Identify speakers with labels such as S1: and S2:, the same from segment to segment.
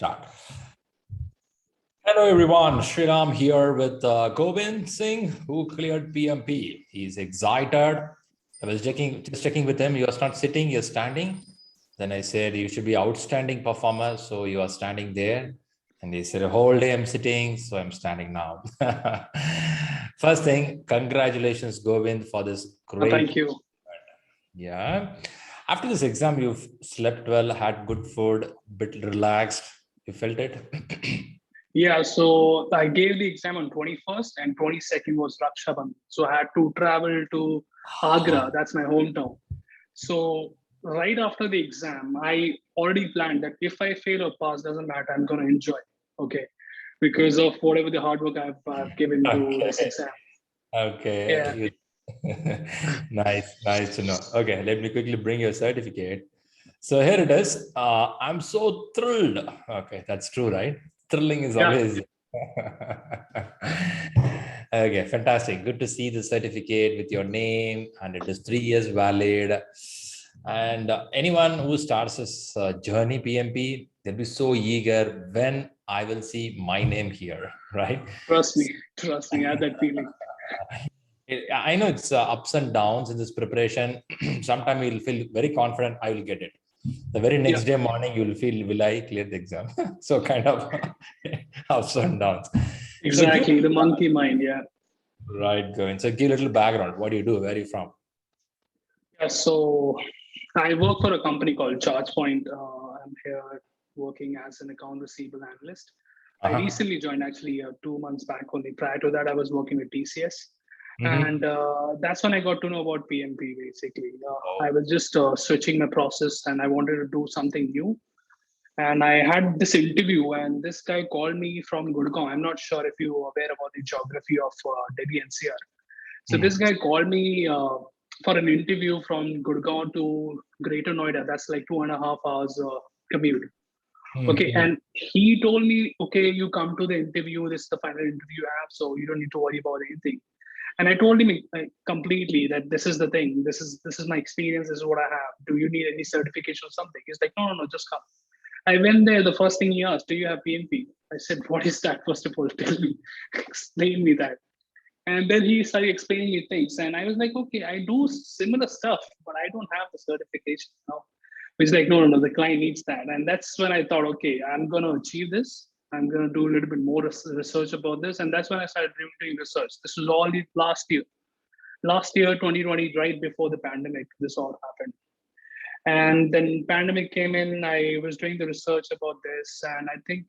S1: Start. Hello everyone, Shriram here with Govind Singh, who cleared PMP. He's excited. I was just checking with him. You are not sitting, you're standing. Then I said, you should be outstanding performer. So you are standing there. And he said, whole day I'm sitting, so I'm standing now. First thing, congratulations, Govind, for this great.
S2: Thank you.
S1: Yeah. After this exam, you've slept well, had good food, bit relaxed. You felt it?
S2: Yeah, so I gave the exam on 21st and 22nd was Raksha Bandhan. So I had to travel to Agra, that's my hometown. So right after the exam, I already planned that if I fail or pass, doesn't matter, I'm going to enjoy, okay? Because of whatever the hard work I've given to this exam.
S1: Okay.
S2: Yeah.
S1: Nice to know. Okay, let me quickly bring your certificate. So here it is. I'm so thrilled. Okay, that's true, right? Thrilling is always. Okay, fantastic. Good to see the certificate with your name, and it is 3 years valid. And anyone who starts this journey PMP, they'll be so eager when I will see my name here, right?
S2: Trust me, I had that feeling.
S1: I know it's ups and downs in this preparation. Sometimes you'll feel very confident I will get it. The very next day morning, you will feel, will I clear the exam? So kind of ups and downs.
S2: Exactly,
S1: So
S2: the monkey mind, yeah.
S1: Right, Govind. So give a little background. What do you do? Where are you from?
S2: Yeah, so I work for a company called ChargePoint. I'm here working as an account receivable analyst. I recently joined actually 2 months back only. Prior to that, I was working with TCS. And that's when I got to know about PMP basically. I was just switching my process and I wanted to do something new. And I had this interview and this guy called me from Gurgaon. I'm not sure if you're aware about the geography of Delhi NCR. So this guy called me for an interview from Gurgaon to Greater Noida. That's like 2.5 hours commute. Okay, and he told me, okay, you come to the interview. This is the final interview you have, so you don't need to worry about anything. And I told him completely that this is the thing. This is my experience. This is what I have. Do you need any certification or something? He's like, no, just come. I went there. The first thing he asked, do you have PMP? I said, what is that? First of all, tell me, explain me that. And then he started explaining me things. And I was like, okay, I do similar stuff, but I don't have the certification now. He's like, no, the client needs that. And that's when I thought, okay, I'm going to achieve this. I'm going to do a little bit more research about this. And that's when I started doing research. This was all last year, 2020, right before the pandemic, this all happened. And then pandemic came in, I was doing the research about this. And I think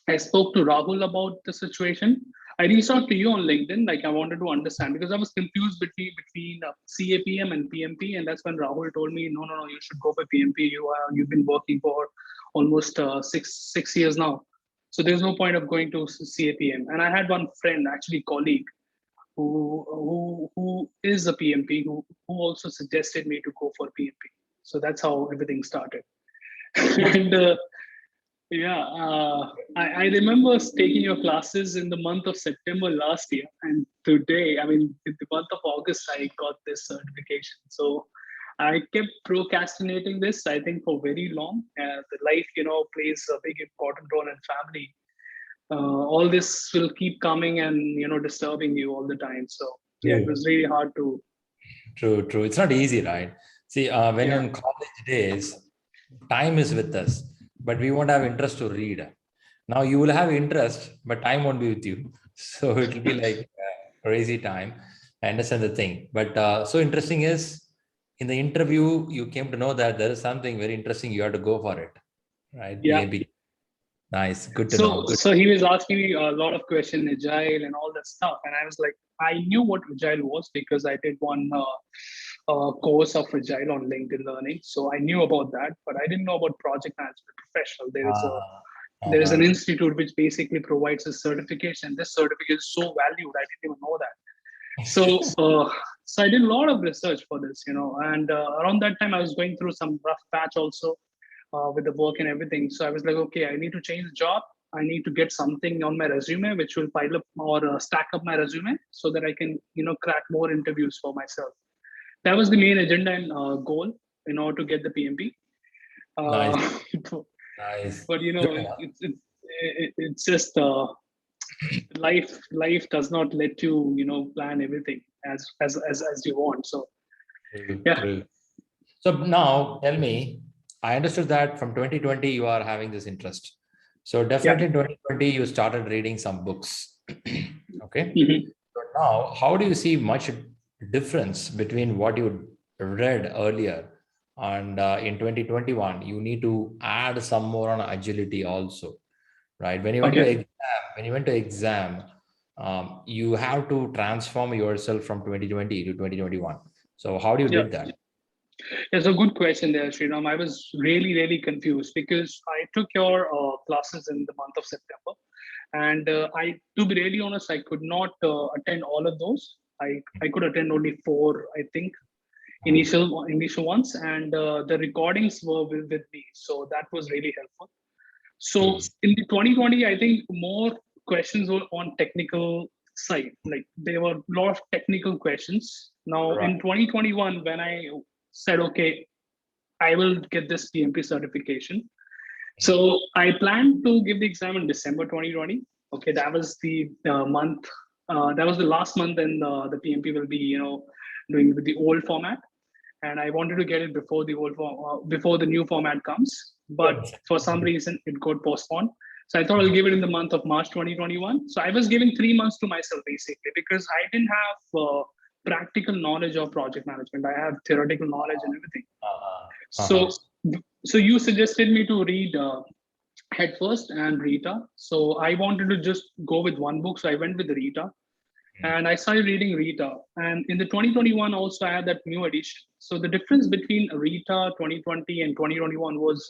S2: I spoke to Rahul about the situation. I reached out to you on LinkedIn, like I wanted to understand because I was confused between CAPM and PMP, and that's when Rahul told me, no, you should go for PMP. You've been working for almost six years now, so there's no point of going to CAPM. And I had one friend, actually colleague, who is a PMP, who also suggested me to go for PMP. So that's how everything started. And I remember taking your classes in the month of September last year, and today, I mean, in the month of August, I got this certification. So I kept procrastinating this, I think, for very long. The life, plays a big important role in family. All this will keep coming and disturbing you all the time. So yeah, it was really hard to.
S1: True. It's not easy, right? See, when in college days, time is with us, but we won't have interest to read. Now you will have interest, but time won't be with you. So it will be like crazy time. I understand the thing. But so interesting is, in the interview, you came to know that there is something very interesting. You have to go for it, right?
S2: Yeah.
S1: Nice. Good to know.
S2: So he was asking me a lot of questions, agile and all that stuff. And I was like, I knew what agile was because I did one course of agile on LinkedIn Learning. So I knew about that, but I didn't know about project management professional. There is an institute which basically provides a certification. This certificate is so valued. I didn't even know that. So I did a lot of research for this, and around that time I was going through some rough patch also with the work and everything. So I was like, okay, I need to change the job. I need to get something on my resume, which will pile up or stack up my resume so that I can, crack more interviews for myself. That was the main agenda and goal in order to get the PMP.
S1: Nice. Nice.
S2: But
S1: Good enough.
S2: it's just life does not let you plan everything as you want. So
S1: True,
S2: yeah.
S1: true. So now tell me, I understood that from 2020 you are having this interest. So
S2: Yeah.
S1: definitely in 2020 you started reading some books. Okay.
S2: Mhm.
S1: So now, how do you see much difference between what you read earlier and in 2021? You need to add some more on agility also, right?
S2: Okay.
S1: When you went to exam, you have to transform yourself from 2020 to 2021. So how do you
S2: Yeah.
S1: did that?
S2: It's a good question there, Sriram. I was really confused because I took your classes in the month of September, and to be really honest, I could not attend all of those. I could attend only four, I think, initial ones, and the recordings were with me, so that was really helpful. So
S1: True.
S2: in the 2020, I think more questions were on technical side. Like there were a lot of technical questions. Now
S1: Right.
S2: in 2021, when I said, okay, I will get this PMP certification. So I planned to give the exam in December 2020. Okay, that was the month. That was the last month, and the PMP will be, doing with the old format. And I wanted to get it before before the new format comes. But
S1: Good.
S2: for some reason, it got postponed. So I thought I'll give it in the month of March 2021. So I was giving 3 months to myself basically because I didn't have practical knowledge of project management. I have theoretical knowledge and everything.
S1: Uh-huh. Uh-huh.
S2: So, so you suggested me to read Head First and Rita. So I wanted to just go with one book. So I went with Rita and I started reading Rita. And in the 2021 also I had that new edition. So the difference between Rita 2020 and 2021 was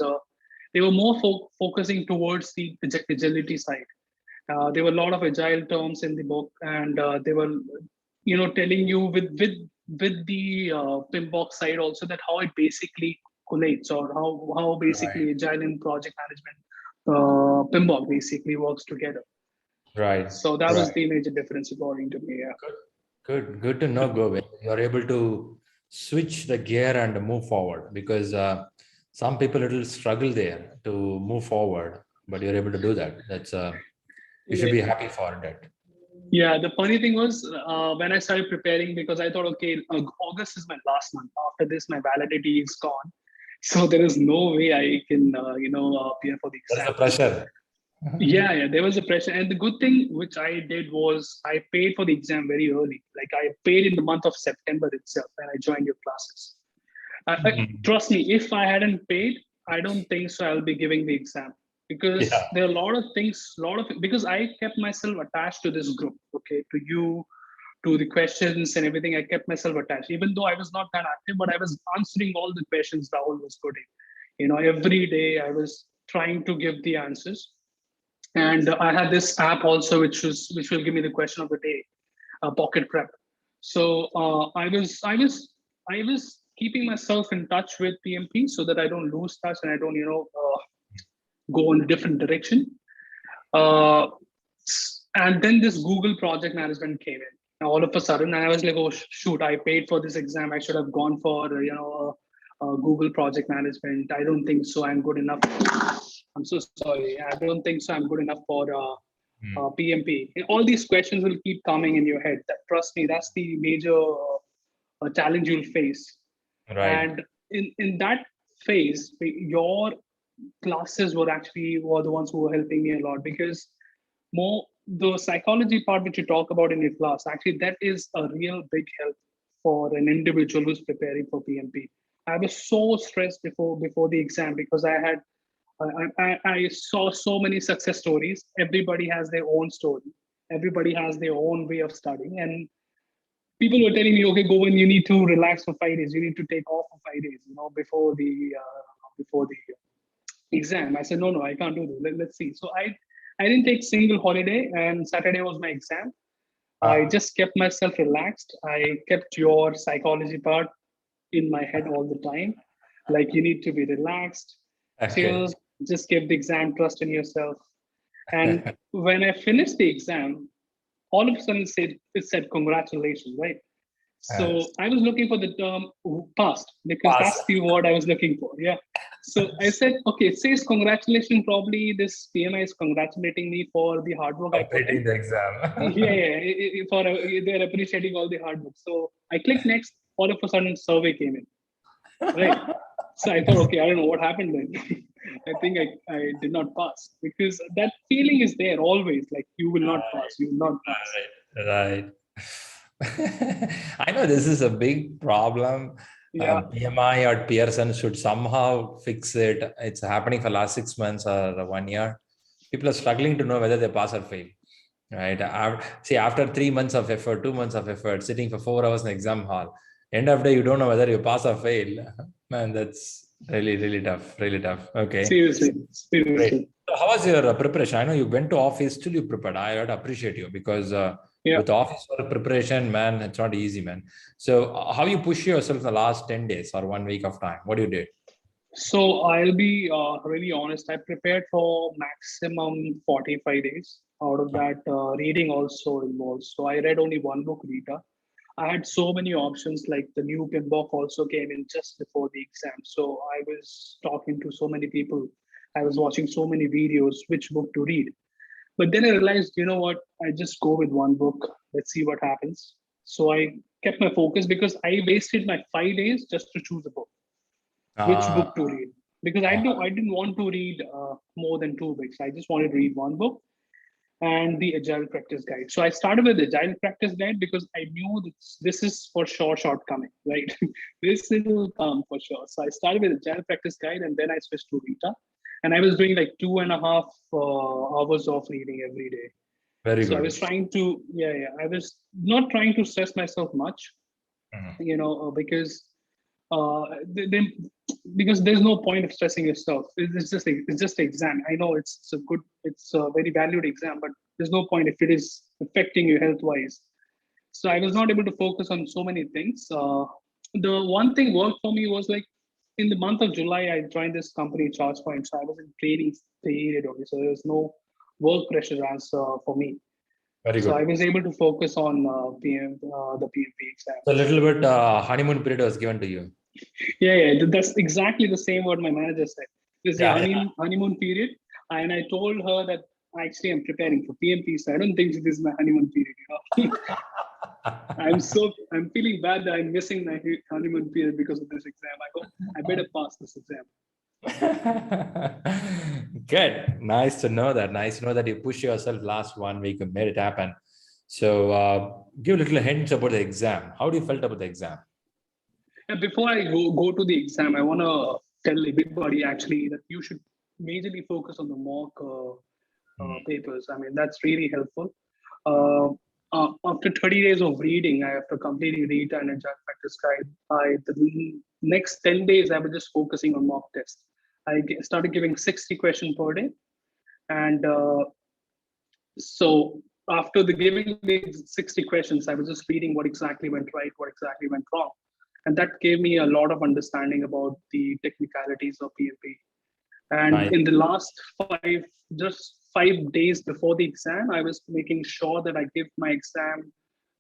S2: they were more focusing towards the agility side. There were a lot of agile terms in the book, and they were, telling you with the PMBOK side also that how it basically collates or how
S1: Right.
S2: basically agile and project management PMBOK basically works together.
S1: Right.
S2: So that was
S1: Right.
S2: the major difference according to me. Yeah.
S1: Good. Good. Good to know, Govind. You're able to switch the gear and move forward because some people will struggle there to move forward, but you're able to do that. That's you should be happy for that.
S2: Yeah, the funny thing was when I started preparing because I thought, okay, August is my last month. After this, my validity is gone, so there is no way I can, appear for the
S1: That's
S2: exam.
S1: the pressure.
S2: Yeah, there was a pressure, and the good thing which I did was I paid for the exam very early. Like I paid in the month of September itself, and I joined your classes.
S1: Mhm.
S2: Trust me, if I hadn't paid, I don't think so. I'll be giving the exam
S1: Yeah.
S2: because there are a lot of things, because I kept myself attached to this group. Okay, to you, to the questions and everything. I kept myself attached, even though I was not that active, but I was answering all the questions Rahul was putting. Every day I was trying to give the answers, and I had this app also, which will give me the question of the day, Pocket Prep. So I was keeping myself in touch with PMP so that I don't lose touch and I don't go in a different direction. Uh, and then this Google project management came in. Now, all of a sudden, and I was like, oh shoot, I paid for this exam. I should have gone for Google project management. I don't think so. I'm good enough. I'm so sorry. I don't think so. I'm good enough for
S1: Mm.
S2: PMP. All these questions will keep coming in your head. Trust me, that's the major challenge you'll face.
S1: Right.
S2: And in that phase, your classes were the ones who were helping me a lot because more the psychology part which you talk about in your class, actually that is a real big help for an individual who's preparing for PMP. I was so stressed before the exam because I saw so many success stories. Everybody has their own story. Everybody has their own way of studying. And people were telling me, okay, Govind, you need to relax for 5 days. You need to take off for 5 days, before the exam. I said, no, I can't do this. Let's see. So I didn't take single holiday, and Saturday was my exam. I
S1: Ah,
S2: just kept myself relaxed. I kept your psychology part in my head all the time. Like you need to be relaxed, chill,
S1: okay.
S2: just give the exam, trust in yourself. And when I finished the exam, all of a sudden it said congratulations, right? So I was looking for the term past because
S1: Pass.
S2: that's the word I was looking for. Yeah. So I said, okay, it says congratulations. Probably this PMI is congratulating me for the hard work I put
S1: Completing
S2: in.
S1: the exam.
S2: They're appreciating all the hard work. So I clicked next. All of a sudden, survey came in. Right. So I thought, okay, I don't know what happened then. I think I did not pass because that feeling is there always. Like you will not pass. You will not pass.
S1: Right. I know this is a big problem.
S2: Yeah.
S1: PMI or Pearson should somehow fix it. It's happening for last 6 months or 1 year. People are struggling to know whether they pass or fail. Right. See, after 3 months of effort, 2 months of effort, sitting for 4 hours in the exam hall, end of the day, you don't know whether you pass or fail. Man, that's really, really tough. Really tough. Okay.
S2: Seriously.
S1: Great. So how was your preparation? I know you went to office, still you prepared. I would appreciate you because
S2: Yeah.
S1: with office or preparation, man, it's not easy, man. So how you push yourself the last 10 days or 1 week of time? What you did?
S2: So I'll be really honest. I prepared for maximum 45 days. Out of that, reading also involved. So I read only one book, Rita. I had so many options, like the new PIMBOK also came in just before the exam. So I was talking to so many people. I was watching so many videos, which book to read. But then I realized, you know what? I just go with one book. Let's see what happens. So I kept my focus because I wasted my 5 days just to choose a book, which
S1: Uh,
S2: book to read. Because I didn't want to read more than 2 books. I just wanted to read one book and the Agile Practice Guide. So I started with the Agile Practice Guide because I knew this is for sure shortcoming, right? This will come for sure. So I started with Agile Practice Guide and then I switched to Rita. And I was doing like 2.5 hours of reading every day.
S1: very
S2: So I
S1: good.
S2: was trying to, I was not trying to stress myself much, because uh, then because there's no point of stressing yourself. It's just exam. I know it's a very valued exam, but there's no point if it is affecting you health wise. So I was not able to focus on so many things. The one thing worked for me was like in the month of July, I joined this company, ChargePoint. So I was in training period only. So there was no work pressure as for me.
S1: Very
S2: So I
S1: good.
S2: was able to focus on the PMP exam.
S1: So a little bit honeymoon period was given to you.
S2: That's exactly the same what my manager said. This is a
S1: Yeah.
S2: honeymoon period, and I told her that actually I'm preparing for PMP, so I don't think this is my honeymoon period. I'm feeling bad that I'm missing my honeymoon period because of this exam. I better pass this exam.
S1: Good. Nice to know that. Nice to know that you push yourself last 1 week and made it happen. So give a little hints about the exam. How do you felt about the exam?
S2: Before I go to the exam, I want to tell everybody actually that you should majorly focus on the mock papers. I mean, that's really helpful. After 30 days of reading, after completing Rita and Agile Practice Guide, the next 10 days, I was just focusing on mock tests. I started giving 60 questions per day. And so after giving the 60 questions, I was just reading what exactly went right, what exactly went wrong. And that gave me a lot of understanding about the technicalities of PMP. And
S1: Nice.
S2: in the last 5 days before the exam, I was making sure that I give my exam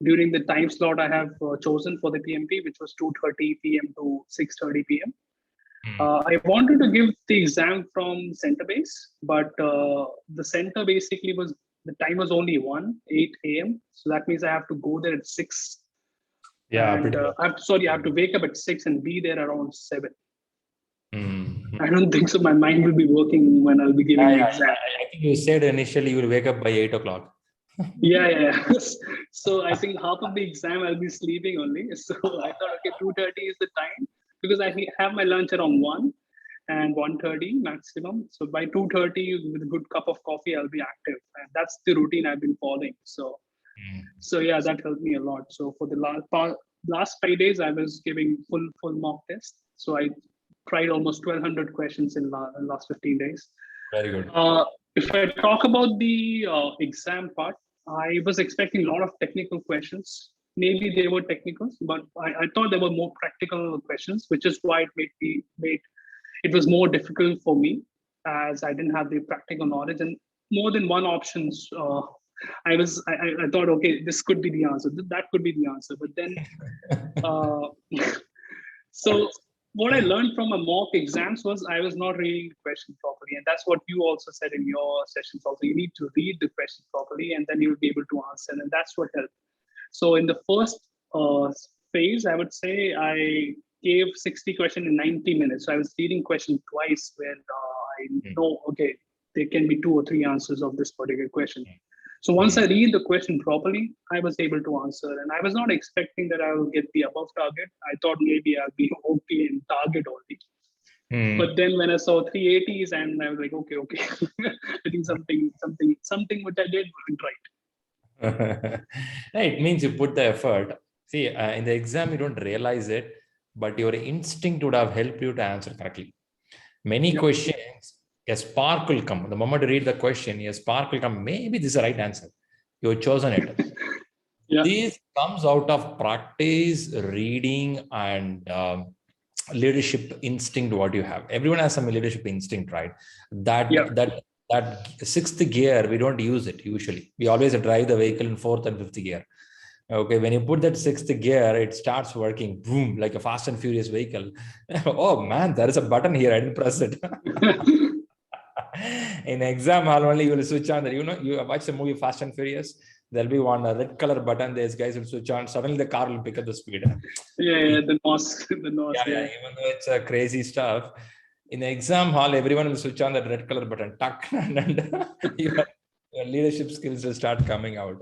S2: during the time slot I have chosen for the PMP, which was 2:30 p.m. to 6:30 p.m. I wanted to give the exam from center base, but the center basically the time was only 8 a.m. So that means I have to go there at 6.
S1: Yeah,
S2: And
S1: pretty
S2: I have to wake up at 6 and be there around 7.
S1: Mm-hmm.
S2: I don't think so. My mind will be working when I'll be giving the exam.
S1: I think you said initially you will wake up by 8 o'clock.
S2: Yeah. So I think half of the exam I'll be sleeping only. So I thought, okay, 2:30 is the time because I have my lunch around 1 and 1:30 maximum. So by 2:30 with a good cup of coffee, I'll be active. And that's the routine I've been following. So yeah, that helped me a lot. So for the last 5 days, I was giving full mock test. So I tried almost 1,200 questions in the last 15 days.
S1: Very good.
S2: If I talk about the exam part, I was expecting a lot of technical questions. Maybe they were technical, but I thought there were more practical questions, which is why it was more difficult for me as I didn't have the practical knowledge and more than one options I thought, okay, this could be the answer. That could be the answer. But then, so what I learned from a mock exams was I was not reading the question properly. And that's what you also said in your sessions also. You need to read the question properly and then you'll be able to answer. And that's what helped. So in the first phase, I would say I gave 60 questions in 90 minutes. So I was reading question twice where I know, okay, there can be 2 or 3 answers of this particular question. So once I read the question properly, I was able to answer. And I was not expecting that I will get the above target. I thought maybe I'll be okay in target only. But then when I saw 380s and I was like, okay. I think something which I did wasn't right.
S1: It means you put the effort. See, in the exam, you don't realize it, but your instinct would have helped you to answer correctly. Many questions, a spark will come. The moment you read the question, a spark will come. Maybe this is the right answer. You've chosen it. This comes out of practice, reading, and leadership instinct. What you have, everyone has some leadership instinct, right? That 6th gear, we don't use it usually. We always drive the vehicle in 4th and 5th gear. Okay, when you put that 6th gear, it starts working, boom, like a fast and furious vehicle. Oh man, there is a button here. I didn't press it. In exam hall only, you will switch on that. You know, you watch the movie Fast and Furious. There'll be one red color button. These guys will switch on. Suddenly, the car will pick up the speed.
S2: The NOS.
S1: Even though it's crazy stuff, in the exam hall, everyone will switch on that red color button. Tuck, and your leadership skills will start coming out.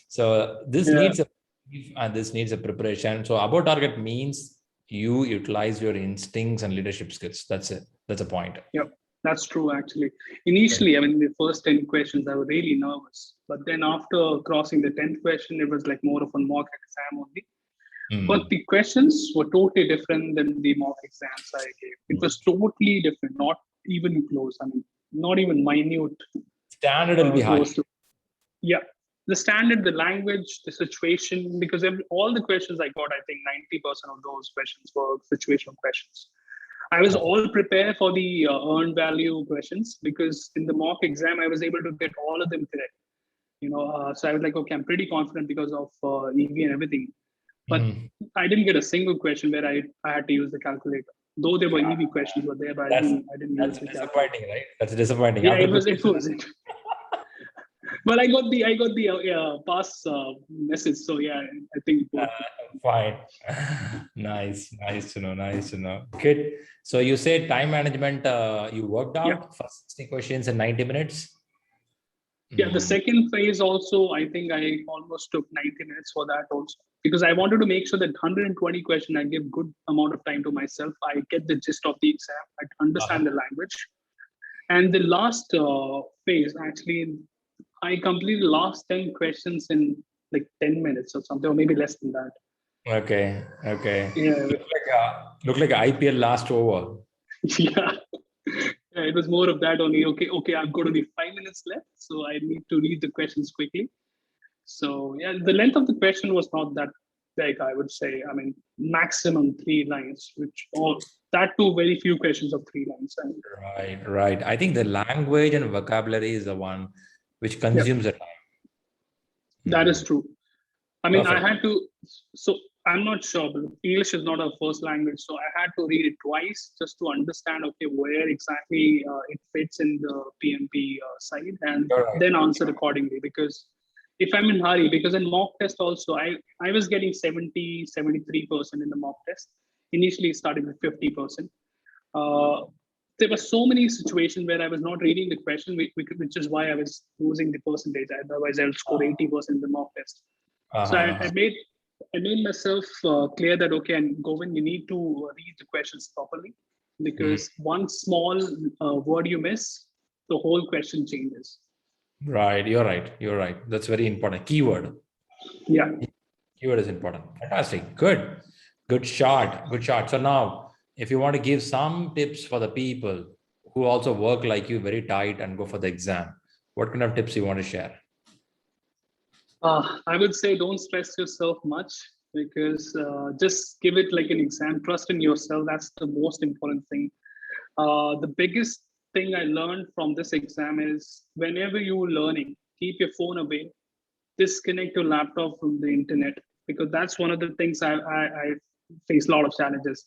S1: So this needs a preparation. So above target means you utilize your instincts and leadership skills. That's it. That's a point.
S2: Yep. That's true, actually. Initially, I mean, the first 10 questions, I was really nervous. But then after crossing the 10th question, it was like more of a mock exam only. But the questions were totally different than the mock exams I gave. It was totally different, not even close. I mean, not even minute.
S1: Standard will be high.
S2: The standard, the language, the situation, because all the questions I got, I think 90% of those questions were situational questions. I was all prepared for the earned value questions because in the mock exam, I was able to get all of them correct. So I was like, okay, I'm pretty confident because of EV and everything. But I didn't get a single question where I had to use the calculator. Though there were EV questions were there, but I didn't use the calculator.
S1: That's disappointing, right? That's disappointing.
S2: Yeah, it was. But I got the pass message. So yeah, I think.
S1: Fine. Nice to know. Good. So you said time management. You worked out for 60 questions in 90 minutes.
S2: Yeah, the second phase also, I think I almost took 90 minutes for that also because I wanted to make sure that 120 questions I give good amount of time to myself. I get the gist of the exam. I understand the language. And the last phase, actually, I completed the last 10 questions in like 10 minutes or something, or maybe less than that.
S1: Okay.
S2: Yeah.
S1: Look like IPL last over.
S2: Yeah, it was more of that only. Okay, I've got only 5 minutes left, so I need to read the questions quickly. So yeah, the length of the question was not that big, I would say. I mean, maximum 3 lines, that too very few questions of 3 lines.
S1: Right. I think the language and vocabulary is the one which consumes the time.
S2: That is true. I mean,
S1: Perfect.
S2: I had to, so I'm not sure, but English is not a first language. So I had to read it twice just to understand, okay, where exactly it fits in the PMP side and then answer accordingly. Because if I'm in hurry, because in mock test also, I was getting 70, 73% in the mock test. Initially starting with 50%. There were so many situations where I was not reading the question, which is why I was losing the percentage. Otherwise, I would score 80% in the mock test. So I made myself clear that, okay, and Govind, you need to read the questions properly because one small word you miss, the whole question changes.
S1: Right. You're right. That's very important. Keyword.
S2: Yeah.
S1: Keyword is important. Fantastic. Good shot. So now, if you want to give some tips for the people who also work like you very tight and go for the exam, what kind of tips you want to share?
S2: I would say don't stress yourself much because just give it like an exam. Trust in yourself. That's the most important thing. The biggest thing I learned from this exam is whenever you're learning, keep your phone away. disconnect your laptop from the internet, because that's one of the things I face a lot of challenges.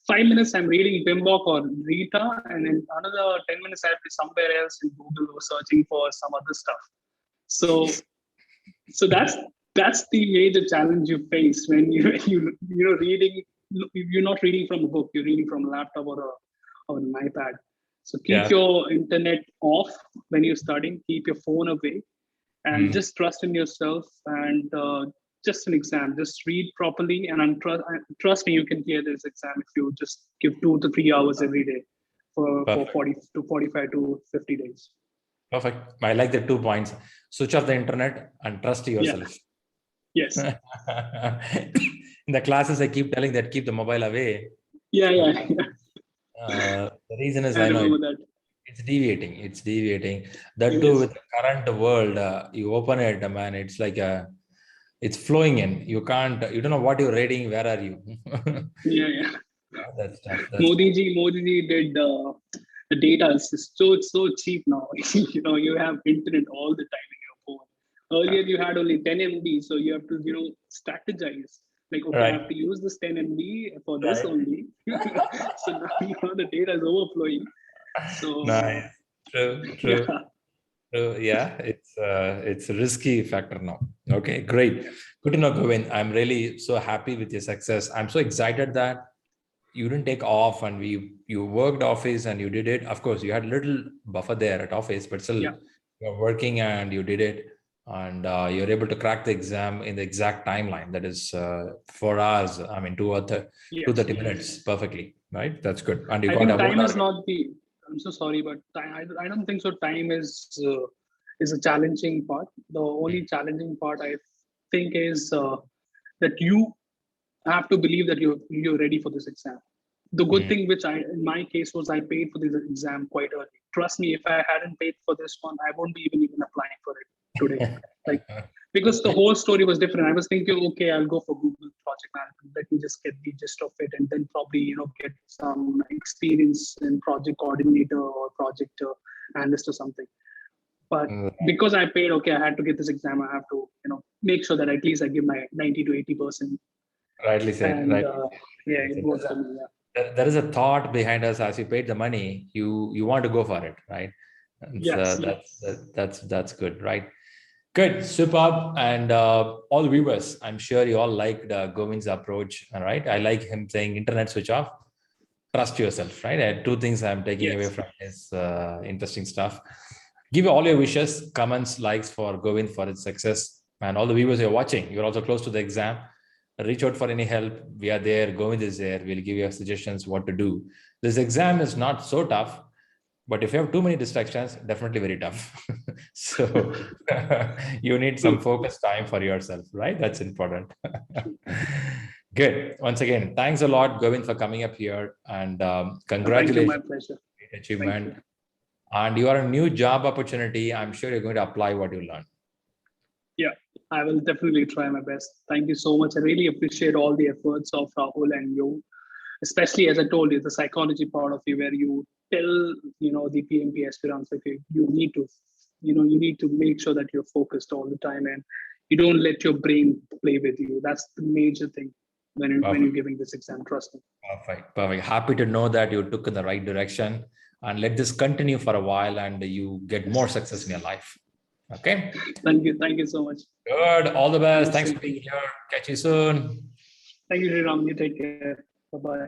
S2: 5 minutes I'm reading Bimbok or Rita, and in another 10 minutes I'll be somewhere else in Google or searching for some other stuff. So that's the major challenge you face when you're reading. You're not reading from a book, you're reading from a laptop or an iPad. So keep your internet off when you're studying, keep your phone away, and just trust in yourself. And just an exam, just read properly, and trust me, you can clear this exam if you just give 2 to 3 hours every day for 40 to 45 to 50 days.
S1: Perfect. I like the 2 points. Switch off the internet and trust yourself.
S2: Yes.
S1: In the classes, I keep telling that keep the mobile away. The reason is I know it's deviating. It's deviating. That too, with the current world, you open it, man, it's like it's flowing in. You don't know what you're reading. Where are you? That's tough.
S2: Modi ji did the data is so cheap now. You have internet all the time in your phone. Earlier you had only 10 MB, so you have to strategize. Like, okay, I have to use this 10 MB for this only. So now the data is overflowing. So
S1: nice. True. Yeah, it's a risky factor now. Okay, great. Good to know, Govind. I'm really so happy with your success. I'm so excited that you didn't take off and you worked office and you did it. Of course, you had a little buffer there at office, but still you're working and you did it. And you're able to crack the exam in the exact timeline. That is 4 hours. I mean, 230 minutes perfectly, right? That's good. And you
S2: I
S1: got
S2: think time is not the. I'm so sorry, but I don't think so. Time is a challenging part. The only challenging part I think is that you have to believe that you're ready for this exam. The good thing, which in my case was, I paid for this exam quite early. Trust me, if I hadn't paid for this one, I won't be even applying for it today. Because the whole story was different. I was thinking, okay, I'll go for Google project management. Let me just get the gist of it, and then probably get some experience in project coordinator or project analyst or something. But because I paid, okay, I had to get this exam. I have to make sure that at least I give my 90 to 80%.
S1: Rightly said.
S2: And, it works for me.
S1: There is a thought behind us. As you paid the money, you want to go for it, right?
S2: Yes.
S1: That's good, right? Good, superb. And all the viewers, I'm sure you all liked Govind's approach. All right, I like him saying internet switch off, trust yourself, right? I had 2 things I'm taking away from his interesting stuff. Give all your wishes, comments, likes for Govind for his success. And all the viewers who are watching, you're also close to the exam. Reach out for any help. We are there. Govind is there. We'll give you suggestions what to do. This exam is not so tough, but if you have too many distractions, definitely very tough. So you need some focused time for yourself, right? That's important. Good. Once again, thanks a lot, Govind, for coming up here, and congratulations.
S2: Thank you, my pleasure.
S1: Great achievement. And you are a new job opportunity. I'm sure you're going to apply what you learned.
S2: Yeah, I will definitely try my best. Thank you so much. I really appreciate all the efforts of Rahul and you, especially, as I told you, the psychology part of you, where you tell the PMP aspirants that you need to make sure that you're focused all the time and you don't let your brain play with you. That's the major thing when you're giving this exam. Trust me.
S1: Perfect. Happy to know that you took in the right direction, and let this continue for a while and you get more success in your life. Okay.
S2: Thank you so much.
S1: Good. All the best. Thanks for being here. Catch you soon.
S2: Thank you, Sriram. You take care. Bye-bye.